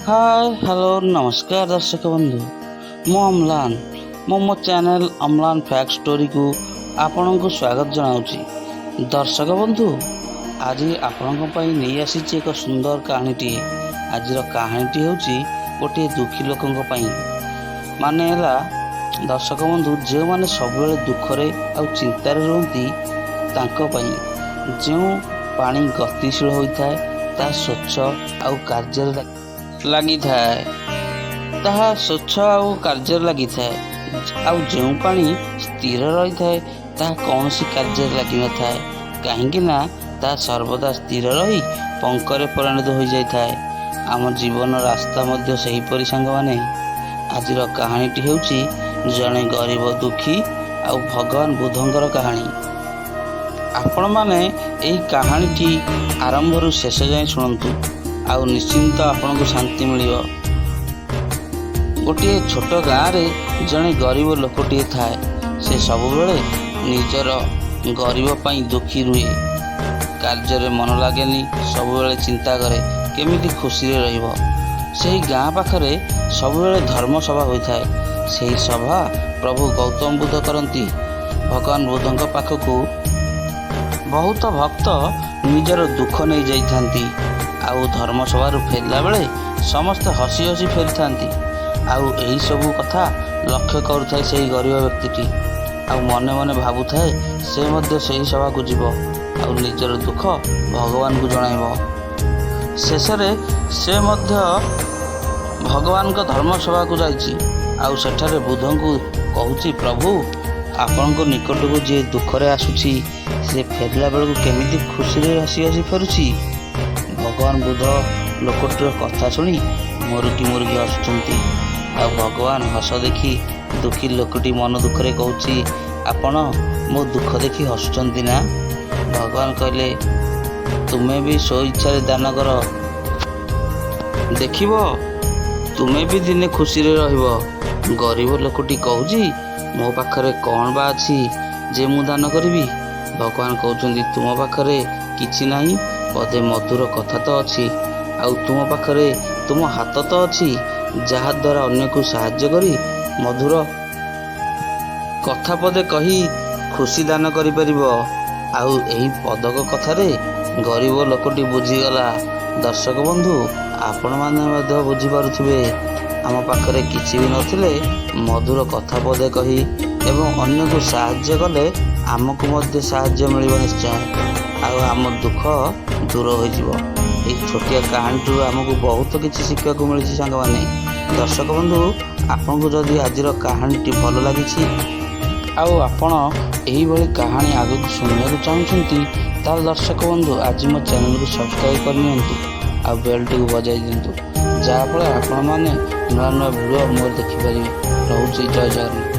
Hi hello नमस्कार दर्शक बंधु मु अम्लान मो चैनल अम्लान फैक्ट स्टोरी को आपण को स्वागत जनाऊँगी। दर्शक बंधु आज आपण नहीं आसी एक सुंदर कहानीटी। आज कहानीटी हूँ गोटे दुखी लोकों माने दर्शक बंधु जो मैंने सब दुखरे आ चिंतार रुहति जो पानी गतिशील होता है ता स्वच्छ आउ कार्य लगी थाए ताहा स्वच्छ आउ कार्य लगी थाए आउ जो पानी स्थिर रही थाए ताहा कौन सी कार्य लगी न थाए कहीं ना ता सर्वदा स्थिर रही पंकरे परिणत हो जाए थाए। आम जीवन रास्ता मध्य सही परि सांग माने आज कहानीटी होउची जड़े गरीब दुखी आउ भगवान बुद्धंकर कहानी। आपण माने एही कहानीटी आरंभ शेष जाए शुणु आउ निश्चिंत आपन को शांति मिलियो। गोटे छोट गाँव रे जड़े गरीब लोकटे थाए से सब बेले निजर गरीब पाई दुखी रुए कार्य रे मन लागेनी सब बेले चिंता करे केमिति खुशी रे रहिबो। सेही गाँ पाखरे सब बेले धर्म सभा होता है। सेही सभा प्रभु गौतम बुद्ध करती। भगवान बुद्धंक पाखकू बहुत भक्त निजर दुख नहीं जाइथांती आउ धर्मसभा फेरला बेले समस्त हसी हसी फेरी था। आउ यही सब कथा लक्ष्य करुए से गरीब व्यक्ति आउ मने मने भावु थाए से मध्य सही सभा को जीव आउ निजर दुख भगवान को जणाइब। शेष से मध्य भगवान का धर्मसभा को जाइछि आउ सेठारे बुद्ध को कहूँ प्रभु आपण को निकट को जी दुखरे आसुछि से फेरला बेलू केमिति खुशी हसी हसी फेरुछि। भगवान बुद्ध लोकटर कथा शुणी मुरुकी मुरुकी हसुंती आ भगवान हस देखी दुखी लोकटी मन दुखरे कहूँ आपण मो दुख देखी हसुंती ना। भगवान कहले तुम्हें भी सो इच्छा दान कर देखिब तुम्हें भी दिने खुशी रे रहिब। गरीब लोकटी कहूँ मो पाखरे कौन बा अछि जे मु दान करिवि। भगवान कहउछन्ती तुम पाखरे किछि नाही पदे मधुर कथा तो अच्छी आउ तुम पाखरे तुम हाथ तो अच्छी जहा द्वारा अन्य को साहाय्य करी मधुर कथा पदे कही खुशी दान करि परिबो। आउ एही पदक कथारे गरीब लोकटी बुझीगला। दर्शक बंधु आपण माने मध्य बुझी पारुथिबे आम पाखरे किछि भी नथिले मधुर कथा पदे कही एवं अन्य को साहाय्य कले आमको मध्य साहाय्य मिलिବ निश्चय आउ आम दुख दूर हो। छोटिया कहानी आमको बहुत किसी शिक्षा को मिली सांग माने। दर्शक बंधु आपन को जदि आज कहानी भल लगी आउ आपण यही भली कहानी आगे शुणा चाहूँगी ताल दर्शक बंधु आज मो चैनल को सब्सक्राइब करनी आ बेल टी को बजाई दिंतु जहाँफल आपण मैंने नुआ नुआ भिडियो मोर देखिपारे। रोचे जय जगन्नाथ।